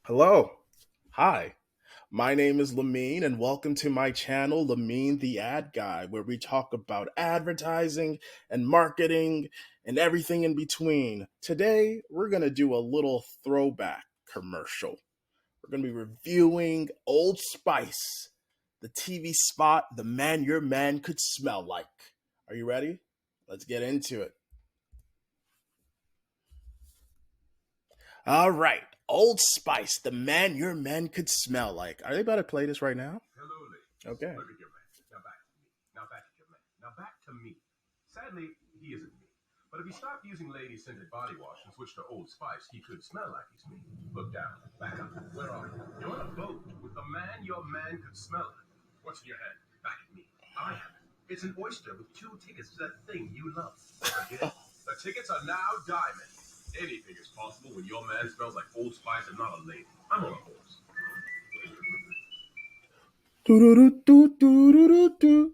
Hello. Hi. My name is Lamine, and welcome to my channel, Lamine the Ad Guy, where we talk about advertising and marketing and everything in between. Today, we're going to do a little throwback commercial. We're going to be reviewing Old Spice, the TV spot the man your man could smell like. Are you ready? Let's get into it. All right. Old Spice, the man your man could smell like. Are they about to play this right now? Hello, ladies. Okay. Look at your man. Now back to me. Now back at your man. Now back to me. Sadly, he isn't me. But if he stopped using lady scented body wash and switched to Old Spice, he could smell like he's me. Look down. Back up. Where are you? You're on a boat with the man your man could smell like. What's in your hand? Back at me. I have it. It's an oyster with two tickets to that thing you love. Again, the tickets are now diamond. Anything is possible when your man smells like Old Spice and not a lady. I'm on a horse. Do-do-do-do-do-do-do.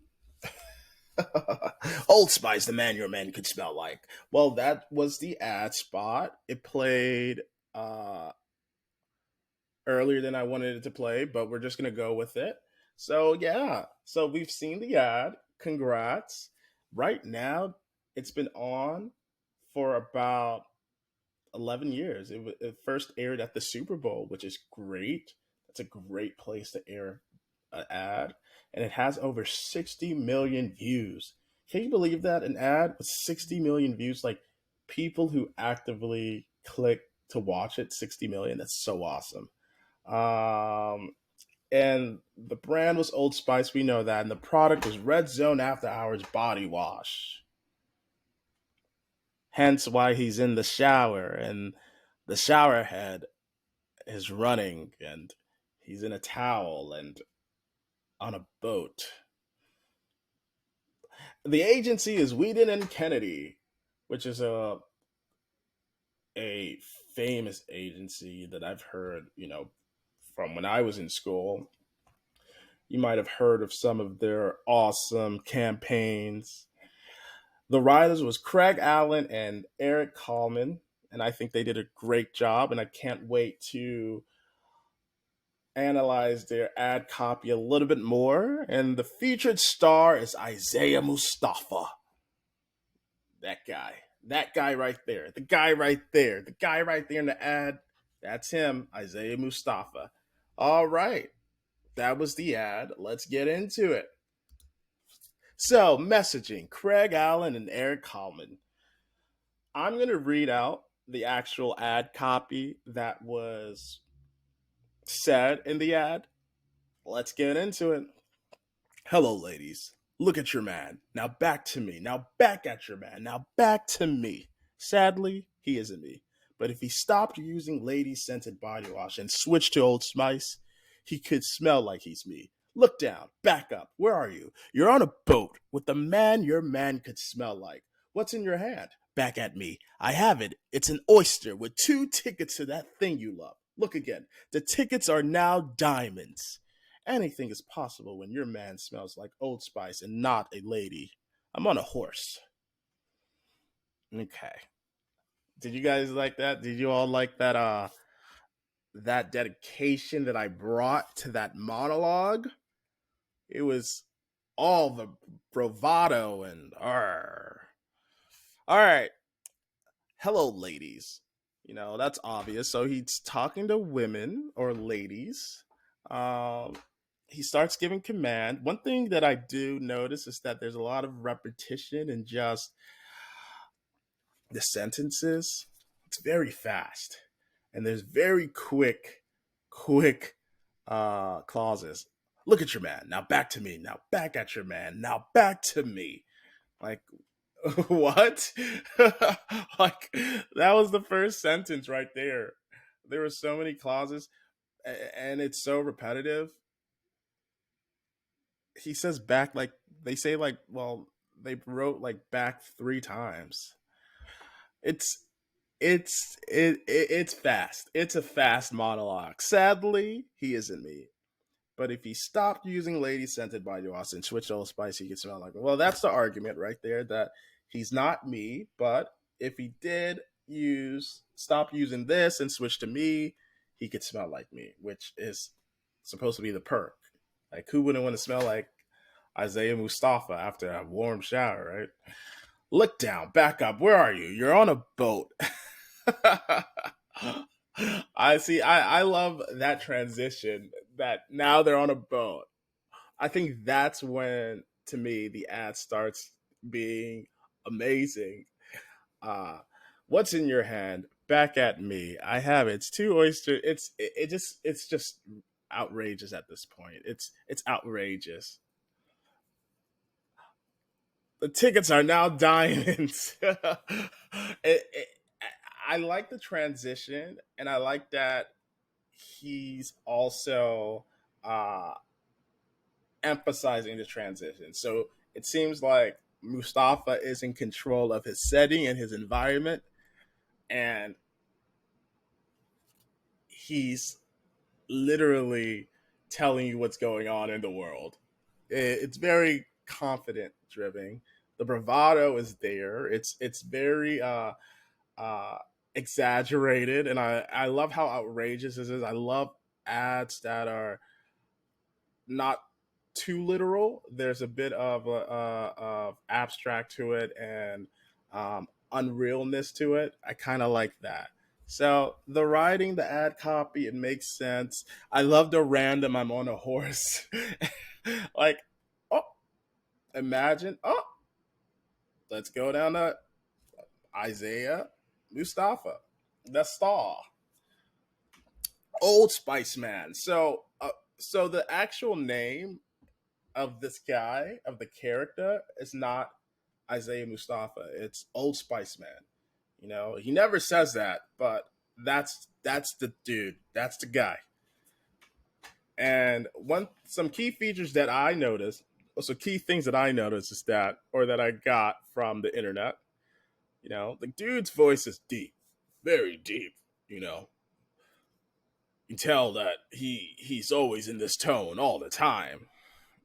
Old Spice, the man your man could smell like. Well, that was the ad spot. It played uh, earlier than I wanted it to play, but we're just going to go with it. So, yeah. So, we've seen the ad. Congrats. Right now, it's been on for about 11 years. It first aired at the Super Bowl, which is great. That's a great place to air an ad. And it has over 60 million views. Can you believe that? An ad with 60 million views? Like people who actively click to watch it, 60 million. That's so awesome. Um, and the brand was Old Spice. We know that. And the product was Red Zone After Hours Body Wash. Hence why he's in the shower and the shower head is running and he's in a towel and on a boat. The agency is Weiden and Kennedy, which is a famous agency that I've heard, from when I was in school. You might have heard of some of their awesome campaigns. The writers was Craig Allen and Eric Coleman, and I think they did a great job. And I can't wait to analyze their ad copy a little bit more. And the featured star is Isaiah Mustafa. That guy. That guy right there. The guy right there. The guy right there in the ad. That's him, Isaiah Mustafa. All right. That was the ad. Let's get into it. So, messaging Craig Allen and Eric Coleman. I'm going to read out the actual ad copy that was said in the ad. Let's get into it. Hello, ladies. Look at your man. Now back to me. Now back at your man. Now back to me. Sadly, he isn't me. But if he stopped using lady scented body wash and switched to Old Spice, he could smell like he's me. Look down. Back up. Where are you? You're on a boat with the man your man could smell like. What's in your hand? Back at me. I have it. It's an oyster with two tickets to that thing you love. Look again. The tickets are now diamonds. Anything is possible when your man smells like Old Spice and not a lady. I'm on a horse. Okay. Did you guys like that? Did you all like that dedication that I brought to that monologue? It was all the bravado and arr. All right. Hello, ladies. That's obvious. So he's talking to women or ladies. Um, he starts giving command. One thing that I do notice is that there's a lot of repetition in just the sentences. It's very fast, and there's very quick clauses. Look at your man. Now back to me. Now back at your man. Now back to me. Like what? Like that was the first sentence right there. There were so many clauses, and it's so repetitive. He says back like they say like well they wrote like back three times. It's it's fast. It's a fast monologue. Sadly, he isn't me. But if he stopped using lady scented body wash and switched Old Spice, he could smell like it. Well, that's the argument right there that he's not me. But if he did use stop using this and switch to me, he could smell like me, which is supposed to be the perk. Like, who wouldn't want to smell like Isaiah Mustafa after a warm shower, right? Look down, back up. Where are you? You're on a boat. I see. I love that transition. That now they're on a boat. I think that's when, to me, the ad starts being amazing. Uh, what's in your hand? Back at me. I have it. It's two oyster. It's just outrageous at this point. It's outrageous. The tickets are now diamonds. I like the transition, and I like that he's also uh, emphasizing the transition. So it seems like Mustafa is in control of his setting and his environment, and he's literally telling you what's going on in the world. It's very confident driven. The bravado is there. It's very uh, exaggerated, and I love how outrageous this is. I love ads that are not too literal. There's a bit of abstract to it and unrealness to it. I kind of like that. So the writing, the ad copy, it makes sense. I love the random "I'm on a horse," like, oh, imagine, oh, let's go down to Isaiah Mustafa, the star, Old Spice Man. So the actual name of this guy, of the character, is not Isaiah Mustafa. It's Old Spice Man. You know, he never says that, but that's the dude. That's the guy. And one some key features that I noticed, so key things that I noticed is that, or that I got from the internet. You know, the dude's voice is deep, very deep. You know, you can tell that he's always in this tone all the time,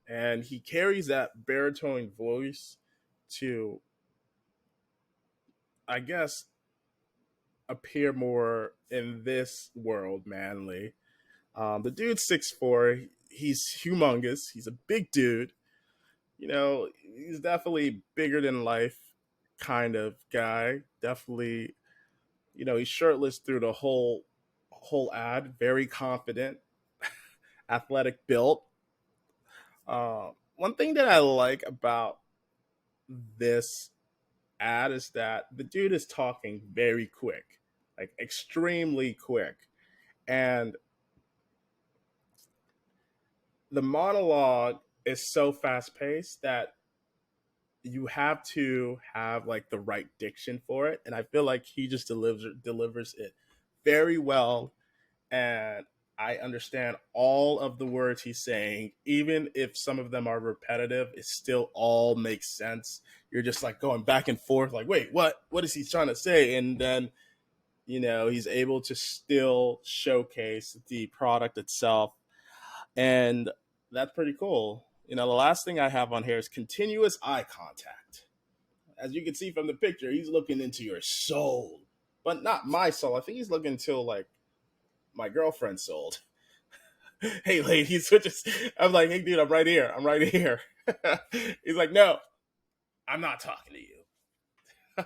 and he carries that baritone voice to, I guess, appear more in this world manly. The dude's 6'4". He's humongous. He's a big dude. You know, he's definitely bigger than life kind of guy. Definitely, you know, he's shirtless through the whole ad. Very confident, athletic built. One thing that I like about this ad is that the dude is talking very quick, like extremely quick, and the monologue is so fast paced that you have to have like the right diction for it, and I feel like he just delivers it very well, and I understand all of the words he's saying, even if some of them are repetitive. It still all makes sense. You're just like going back and forth, like, wait, what is he trying to say? And then, you know, he's able to still showcase the product itself, and that's pretty cool. You know, the last thing I have on here is continuous eye contact. As you can see from the picture, he's looking into your soul, but not my soul. I think he's looking into like my girlfriend's soul. Hey, lady, he switches. I'm like, hey, dude, I'm right here. I'm right here. He's like, no, I'm not talking to you.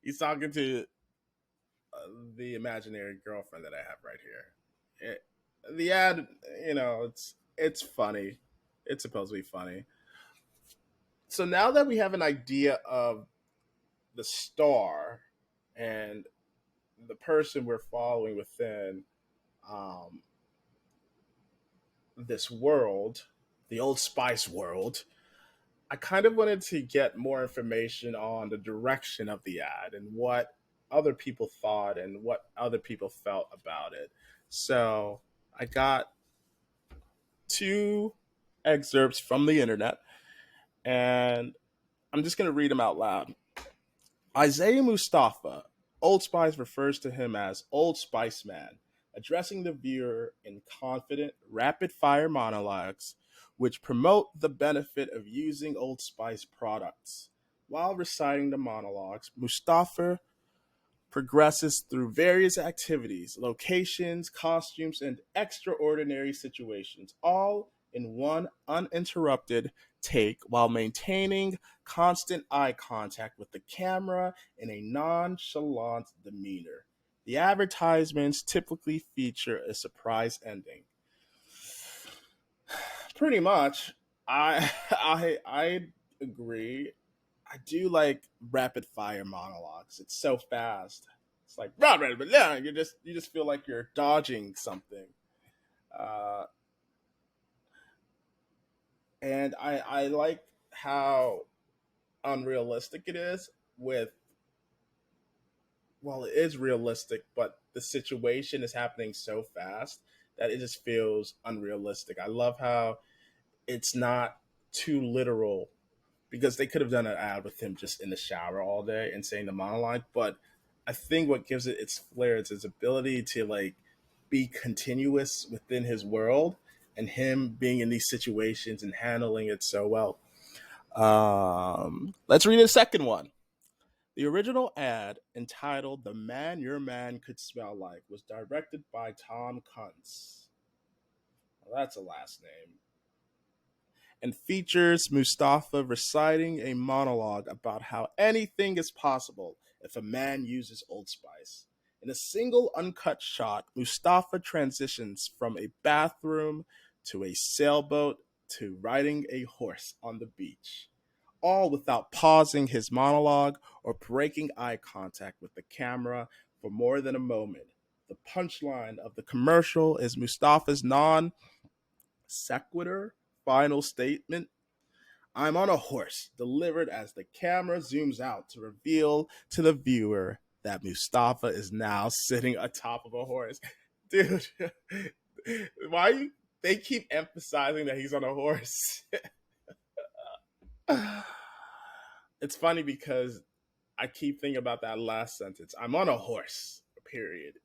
He's talking to the imaginary girlfriend that I have right here. The ad, you know, it's funny. It's supposed to be funny. So now that we have an idea of the star and the person we're following within um, this world, the Old Spice world, I kind of wanted to get more information on the direction of the ad and what other people thought and what other people felt about it. So I got two excerpts from the internet, and I'm just going to read them out loud. Isaiah Mustafa, Old Spice refers to him as Old Spice Man, addressing the viewer in confident, rapid fire monologues which promote the benefit of using Old Spice products. While reciting the monologues, Mustafa progresses through various activities, locations, costumes, and extraordinary situations, all in one uninterrupted take while maintaining constant eye contact with the camera in a nonchalant demeanor. The advertisements typically feature a surprise ending. Pretty much, I I agree. I do like rapid fire monologues. It's so fast. It's like blah, blah, blah, blah. You just feel like you're dodging something. Uh, and I like how unrealistic it is with, well, it is realistic, but the situation is happening so fast that it just feels unrealistic. I love how it's not too literal, because they could have done an ad with him just in the shower all day and saying the monologue. But I think what gives it its flair is its ability to like be continuous within his world, and him being in these situations and handling it so well. Let's read a second one. The original ad, entitled "The Man Your Man Could Smell Like," was directed by Tom Kuntz. Well, that's a last name, and features Mustafa reciting a monologue about how anything is possible if a man uses Old Spice. In a single uncut shot, Mustafa transitions from a bathroom to a sailboat to riding a horse on the beach, all without pausing his monologue or breaking eye contact with the camera for more than a moment. The punchline of the commercial is Mustafa's non sequitur final statement: "I'm on a horse," delivered as the camera zooms out to reveal to the viewer that Mustafa is now sitting atop of a horse. Dude, why you, they keep emphasizing that he's on a horse? It's funny because I keep thinking about that last sentence. I'm on a horse, period.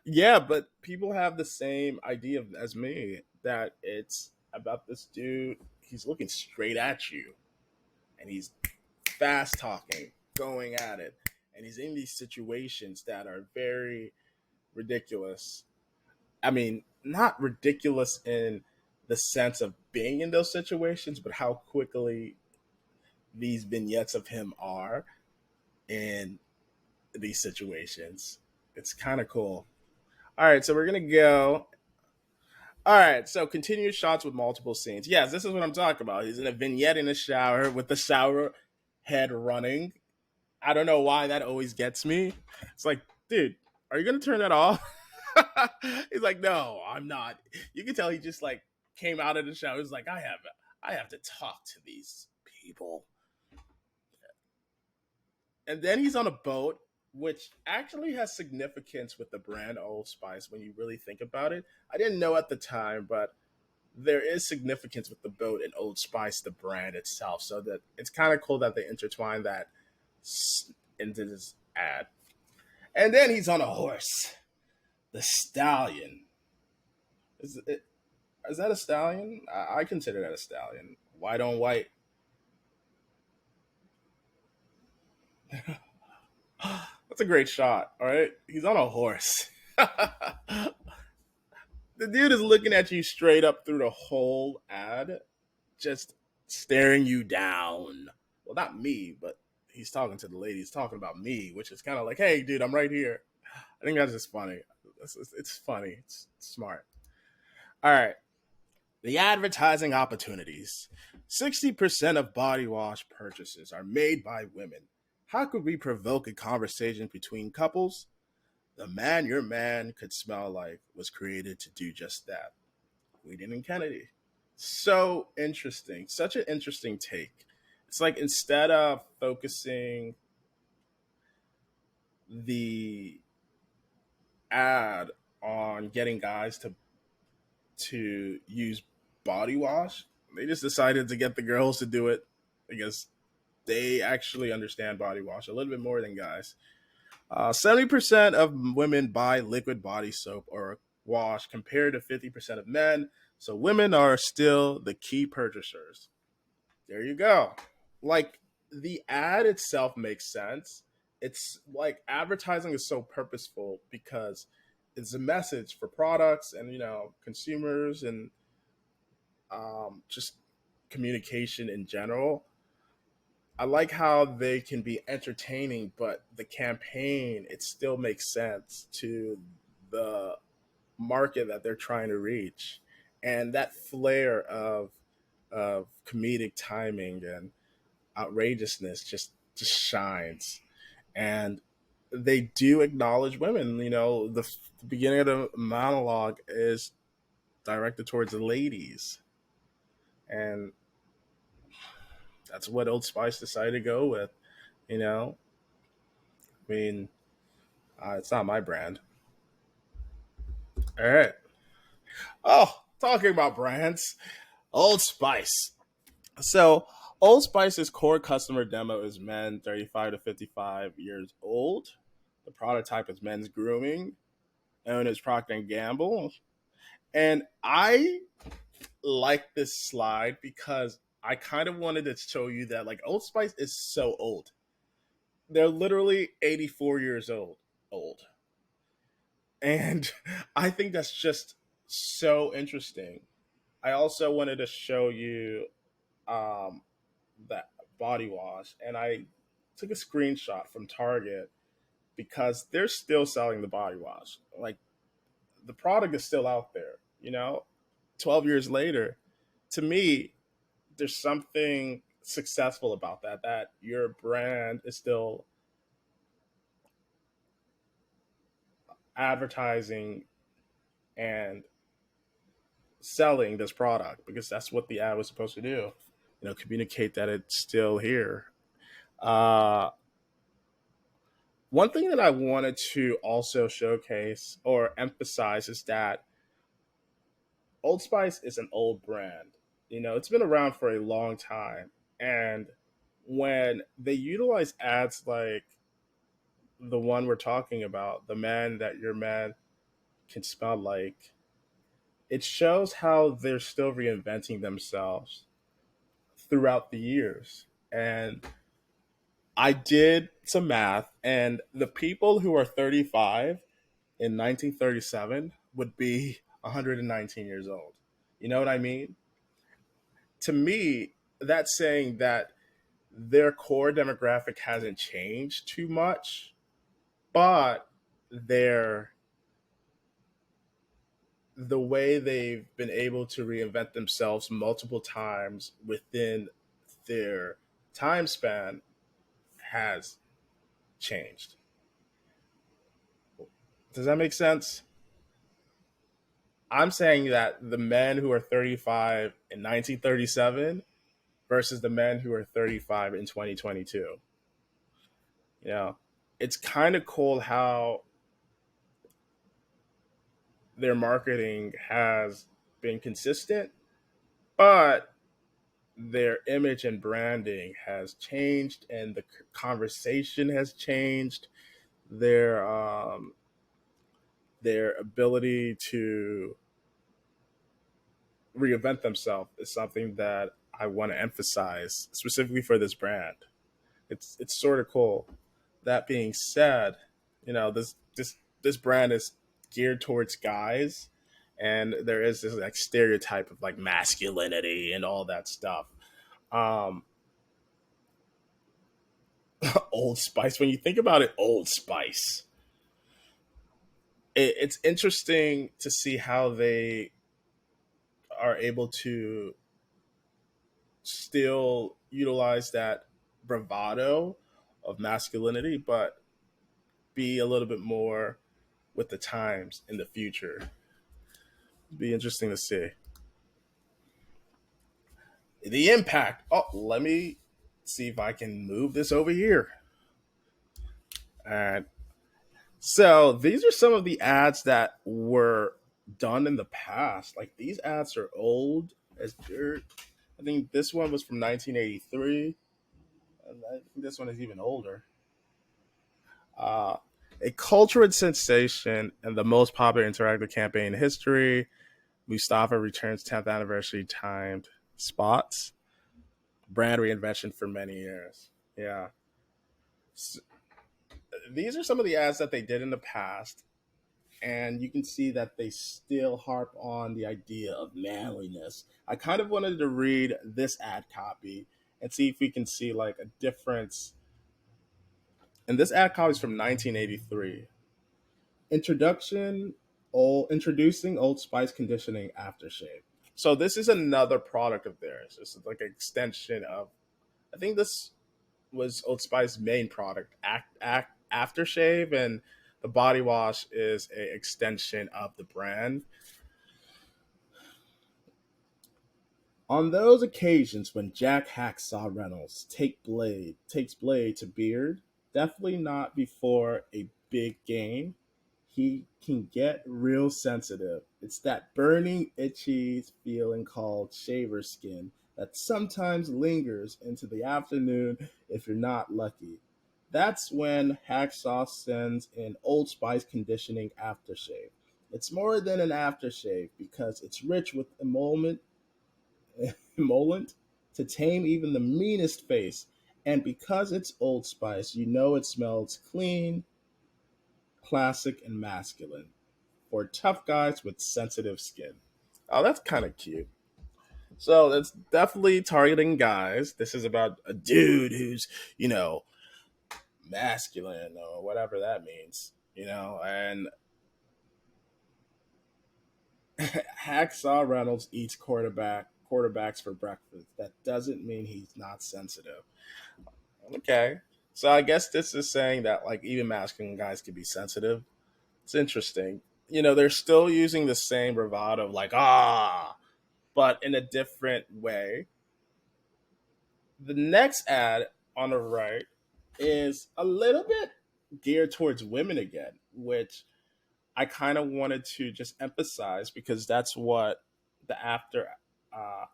Yeah, but people have the same idea as me, that it's about this dude. He's looking straight at you, and he's fast talking, going at it, and he's in these situations that are very ridiculous. I mean, not ridiculous in the sense of being in those situations, but how quickly these vignettes of him are in these situations. It's kind of cool. All right, so we're gonna go. All right, so continuous shots with multiple scenes. Yes, this is what I'm talking about. He's in a vignette in a shower with the shower head running. I don't know why that always gets me. It's like, dude, are you gonna turn that off? He's like, no, I'm not. You can tell he just like came out of the shower. He's like, I have to talk to these people. And then he's on a boat, which actually has significance with the brand Old Spice when you really think about it. I didn't know at the time, but there is significance with the boat and Old Spice, the brand itself. So that it's kind of cool that they intertwine that into this ad. And then he's on a horse, the stallion. Is that a stallion? I consider that a stallion. White on white. That's a great shot. All right, he's on a horse. The dude is looking at you straight up through the whole ad, just staring you down. Well, not me, but he's talking to the lady. He's talking about me, which is kind of like, hey, dude, I'm right here. I think that's just funny. It's funny. It's smart. All right. The advertising opportunities. 60% of body wash purchases are made by women. How could we provoke a conversation between couples? The Man Your Man Could Smell Like was created to do just that. Weiden Kennedy. So interesting. Such an interesting take. It's like, instead of focusing the ad on getting guys to use body wash, they just decided to get the girls to do it, because they actually understand body wash a little bit more than guys. 70% of women buy liquid body soap or wash, compared to 50% of men. So women are still the key purchasers. There you go. Like, the ad itself makes sense. It's like advertising is so purposeful because it's a message for products and consumers and just communication in general. I like how they can be entertaining, but the campaign it still makes sense to the market that they're trying to reach, and that flair of comedic timing and outrageousness just shines. And they do acknowledge women. The beginning of the monologue is directed towards the ladies, and that's what Old Spice decided to go with. You know, I mean, it's not my brand. All right. Oh, talking about brands, Old Spice. So, Old Spice's core customer demo is men 35 to 55 years old. The product type is men's grooming. Owned as Procter and Gamble. And I like this slide because I kind of wanted to show you that like Old Spice is so old. They're literally 84 years old. And I think that's just so interesting. I also wanted to show you um, that body wash, and I took a screenshot from Target because they're still selling the body wash. Like the product is still out there, 12 years later. To me, there's something successful about that your brand is still advertising and selling this product because that's what the ad was supposed to do. Communicate that it's still here. Uh, One thing that I wanted to also showcase or emphasize is that Old Spice is an old brand. It's been around for a long time. And when they utilize ads like the one we're talking about, the man that your man can smell like, it shows how they're still reinventing themselves throughout the years. And I did some math, and the people who are 35 in 1937 would be 119 years old. You know what I mean? To me, that's saying that their core demographic hasn't changed too much, but their the way they've been able to reinvent themselves multiple times within their time span has changed. Does that make sense? I'm saying that the men who are 35 in 1937 versus the men who are 35 in 2022. You know, it's kind of cool how their marketing has been consistent, but their image and branding has changed and the conversation has changed. Their ability to reinvent themselves is something that I want to emphasize specifically for this brand. It's sort of cool. That being said, this brand is geared towards guys, and there is this like stereotype of like masculinity and all that stuff. Um, Old Spice. When you think about it, Old Spice. It's interesting to see how they are able to still utilize that bravado of masculinity, but be a little bit more with the times in the future. It'd be interesting to see the impact. Oh, let me see if I can move this over here. And so these are some of the ads that were done in the past. Like these ads are old as dirt. I think this one was from 1983. And I think this one is even older. Uh, a cultural sensation and the most popular interactive campaign in history. Mustafa returns 10th anniversary timed spots. Brand reinvention for many years. Yeah. these are some of the ads that they did in the past, and you can see that they still harp on the idea of manliness. I kind of wanted to read this ad copy and see if we can see like a difference. And this ad copy is from 1983. Introducing Old Spice conditioning aftershave. So this is another product of theirs. This is like an extension of. I think this was Old Spice's main product, aftershave, and the body wash is a extension of the brand. On those occasions when Jack Hacksaw Reynolds takes Blade to beard, definitely not before a big game, he can get real sensitive. It's that burning, itchy feeling called shaver skin that sometimes lingers into the afternoon if you're not lucky. That's when Hacksaw sends in Old Spice conditioning aftershave. It's more than an aftershave because it's rich with emollient to tame even the meanest face. And because it's Old Spice, you know it smells clean, classic, and masculine for tough guys with sensitive skin. Oh, that's kind of cute. So that's definitely targeting guys. This is about a dude who's, you know, masculine or whatever that means, and Hacksaw Reynolds eats quarterbacks for breakfast. That doesn't mean he's not sensitive. Okay. So I guess this is saying that like even masculine guys can be sensitive. It's interesting. They're still using the same bravado of like but in a different way. The next ad on the right is a little bit geared towards women again, which I kind of wanted to just emphasize because that's what the after uh,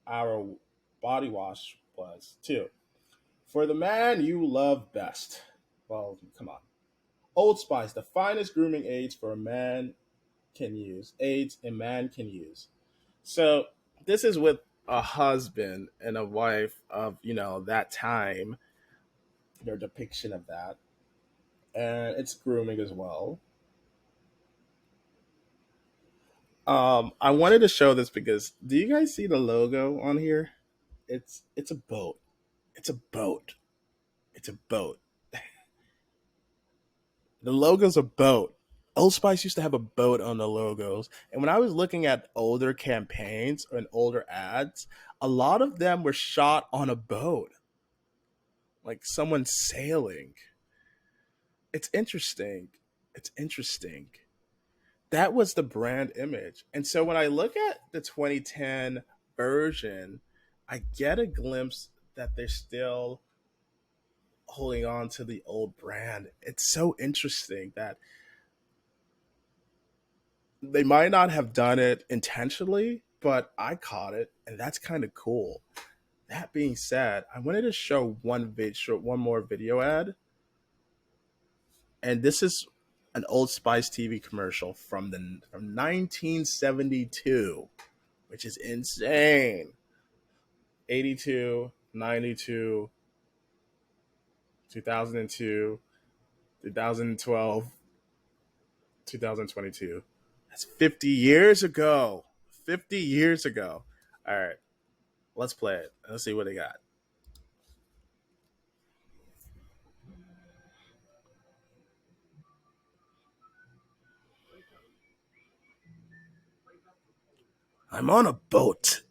hour body wash was too. For the man you love best. Well, come on. Old Spice, the finest grooming aids for a man can use. Aids a man can use. So this is with a husband and a wife of, that time, their depiction of that. And it's grooming as well. I wanted to show this because do you guys see the logo on here? It's a boat. It's a boat. It's a boat. The logo's a boat. Old Spice used to have a boat on the logos. And when I was looking at older campaigns and older ads, a lot of them were shot on a boat, like someone sailing. It's interesting. It's interesting. That was the brand image. And so when I look at the 2010 version, I get a glimpse that they're still holding on to the old brand. It's so interesting that they might not have done it intentionally, but I caught it, and that's kind of cool. That being said, I wanted to show one more video ad, and this is an Old Spice TV commercial from 1972, which is insane. 82, 92, 2002, 2012, 2022. That's 50 years ago. 50 years ago. All right, let's play it. Let's see what they got. I'm on a boat.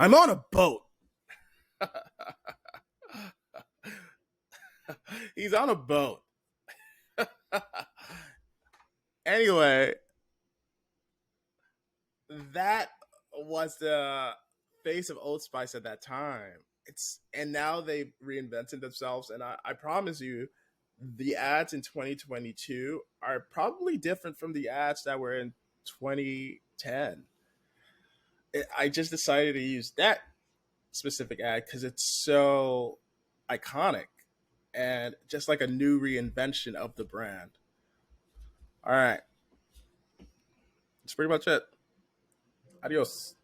I'm on a boat. He's on a boat. Anyway, that was the face of Old Spice at that time. And now they've reinvented themselves, and I promise you, the ads in 2022 are probably different from the ads that were in 2010. I just decided to use that. specific ad because it's so iconic and just like a new reinvention of the brand. All right, that's pretty much it. Adios.